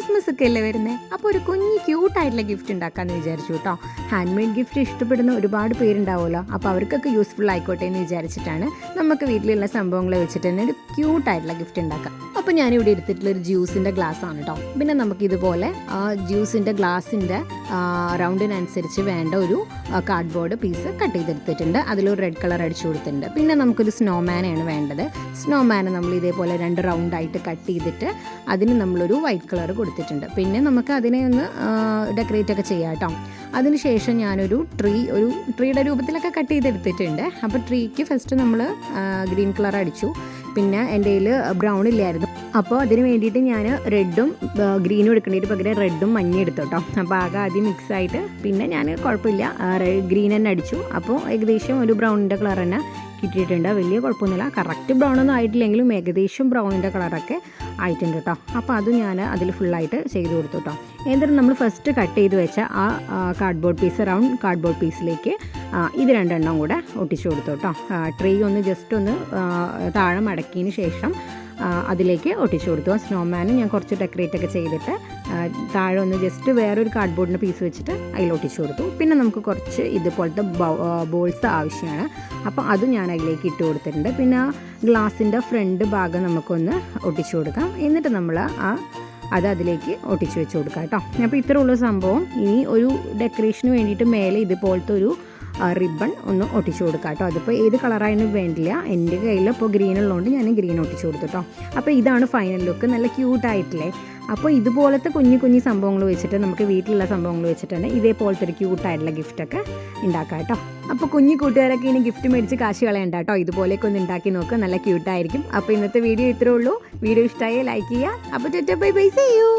Christmas ഒക്കെ അല്ലേ വരുന്നത്, അപ്പോൾ ഒരു കുഞ്ഞ് ക്യൂട്ടായിട്ടുള്ള ഗിഫ്റ്റ് ഉണ്ടാക്കാമെന്ന് വിചാരിച്ചു കേട്ടോ. ഹാൻഡ് മെയ്ഡ് ഗിഫ്റ്റ് ഇഷ്ടപ്പെടുന്ന ഒരുപാട് പേരുണ്ടാവുമല്ലോ, അപ്പോൾ അവർക്കൊക്കെ യൂസ്ഫുൾ ആയിക്കോട്ടെ എന്ന് വിചാരിച്ചിട്ടാണ് നമുക്ക് വീട്ടിലുള്ള സംഭവങ്ങൾ വെച്ചിട്ട് തന്നെ ഒരു ക്യൂട്ടായിട്ടുള്ള ഗിഫ്റ്റ് ഉണ്ടാക്കാം. അപ്പോൾ ഞാനിവിടെ എടുത്തിട്ടുള്ളൊരു ജ്യൂസിൻ്റെ ഗ്ലാസ് ആണ് കേട്ടോ. പിന്നെ നമുക്കിതുപോലെ ജ്യൂസിൻ്റെ ഗ്ലാസിൻ്റെ റൗണ്ടിനനുസരിച്ച് വേണ്ട ഒരു കാർഡ്ബോർഡ് പീസ് കട്ട് ചെയ്തെടുത്തിട്ടുണ്ട്. അതിലൊരു റെഡ് കളർ അടിച്ചു കൊടുത്തിട്ടുണ്ട്. പിന്നെ നമുക്കൊരു സ്നോമാനാണ് വേണ്ടത്. സ്നോമാനെ നമ്മൾ ഇതേപോലെ 2 റൗണ്ടായിട്ട് കട്ട് ചെയ്തിട്ട് അതിന് നമ്മളൊരു വൈറ്റ് കളർ കൊടുത്തിട്ടുണ്ട്. പിന്നെ നമുക്ക് അതിനെ ഒന്ന് ഡെക്കറേറ്റ് ഒക്കെ ചെയ്യാം കേട്ടോ. അതിനുശേഷം ഞാനൊരു ട്രീയുടെ രൂപത്തിലൊക്കെ കട്ട് ചെയ്തെടുത്തിട്ടുണ്ട്. അപ്പോൾ ട്രീക്ക് ഫസ്റ്റ് നമ്മൾ ഗ്രീൻ കളർ അടിച്ചു. പിന്നെ എൻ്റെ കയ്യിൽ ബ്രൗൺ ഇല്ലായിരുന്നു, അപ്പോൾ അതിന് വേണ്ടിയിട്ട് ഞാൻ റെഡും ഗ്രീനും എടുക്കേണ്ടിയിട്ട് പകരം റെഡും മഞ്ഞയും എടുത്തു കേട്ടോ. അപ്പോൾ ആകെ ആദ്യം മിക്സ് ആയിട്ട് പിന്നെ ഞാൻ കുഴപ്പമില്ല ഗ്രീൻ തന്നെ അടിച്ചു. അപ്പോൾ ഏകദേശം ഒരു ബ്രൗണിൻ്റെ കളർ തന്നെ കിട്ടിയിട്ടുണ്ട്. വലിയ കുഴപ്പമൊന്നുമില്ല, കറക്റ്റ് ബ്രൗണൊന്നും ആയിട്ടില്ലെങ്കിലും ഏകദേശം ബ്രൗണിൻ്റെ കളറൊക്കെ ആയിട്ടുണ്ട് കേട്ടോ. അപ്പോൾ അത് ഞാൻ അതിൽ ഫുള്ളായിട്ട് ചെയ്ത് കൊടുത്തു കേട്ടോ. എന്നിട്ട് നമ്മൾ ഫസ്റ്റ് കട്ട് ചെയ്ത് വെച്ച ആ കാർഡ്ബോർഡ് പീസ് റൗണ്ട് കാർഡ്ബോർഡ് പീസിലേക്ക് ഇത് 2 എണ്ണം കൂടെ ഒട്ടിച്ചു കൊടുത്തു കേട്ടോ. ട്രീ ഒന്ന് ജസ്റ്റ് ഒന്ന് താഴെ മടക്കിയതിന് ശേഷം അതിലേക്ക് ഒട്ടിച്ചു കൊടുത്തു. ആ സ്നോമാന് ഞാൻ കുറച്ച് ഡെക്കറേറ്റ് ഒക്കെ ചെയ്തിട്ട് താഴെ ഒന്ന് ജസ്റ്റ് വേറൊരു കാർഡ്ബോർഡിൻ്റെ പീസ് വെച്ചിട്ട് അതിൽ ഒട്ടിച്ചു കൊടുത്തു. പിന്നെ നമുക്ക് കുറച്ച് ഇതുപോലത്തെ ബോൾസ് ആവശ്യമാണ്, അപ്പോൾ അതും ഞാൻ അതിലേക്ക് ഇട്ട് കൊടുത്തിട്ടുണ്ട്. പിന്നെ ആ ഗ്ലാസിൻ്റെ ഫ്രണ്ട് ഭാഗം നമുക്കൊന്ന് ഒട്ടിച്ചു കൊടുക്കാം. എന്നിട്ട് നമ്മൾ അത് അതിലേക്ക് ഒട്ടിച്ചു വെച്ച് കൊടുക്കാം കേട്ടോ. അപ്പോൾ ഇത്ര ഉള്ള സംഭവം. ഇനി ഒരു ഡെക്കറേഷന് വേണ്ടിയിട്ട് മേലെ ഇതുപോലത്തെ ഒരു റിബൺ ഒന്ന് ഒട്ടിച്ചു കൊടുക്കാം കേട്ടോ. അതിപ്പോൾ ഏത് കളറായാലും വേണ്ടില്ല, എൻ്റെ കയ്യിൽ ഇപ്പോൾ ഗ്രീൻ ഉള്ളതുകൊണ്ട് ഞാൻ ഗ്രീൻ ഒട്ടിച്ചു കൊടുത്തു കേട്ടോ. അപ്പോൾ ഇതാണ് ഫൈനൽ ലുക്ക്, നല്ല ക്യൂട്ടായിട്ടില്ലേ. അപ്പോൾ ഇതുപോലത്തെ കുഞ്ഞു സംഭവങ്ങൾ വെച്ചിട്ട് നമുക്ക് വീട്ടിലുള്ള സംഭവങ്ങൾ വെച്ചിട്ട് തന്നെ ഇതേപോലത്തെ ഒരു ക്യൂട്ടായിട്ടുള്ള ഗിഫ്റ്റൊക്കെ ഉണ്ടാക്കാം കേട്ടോ. അപ്പോൾ കുഞ്ഞു കൂട്ടുകാരൊക്കെ ഇനി ഗിഫ്റ്റ് മേടിച്ച് കാശ് കളയണ്ട കേട്ടോ, ഇതുപോലെയൊക്കെ ഒന്ന് ഉണ്ടാക്കി നോക്കുക, നല്ല ക്യൂട്ടായിരിക്കും. അപ്പോൾ ഇന്നത്തെ വീഡിയോ ഇത്രേ ഉള്ളൂ. വീഡിയോ ഇഷ്ടമായി ലൈക്ക് ചെയ്യുക. അപ്പോൾ ബൈ ബൈ, സീ യു.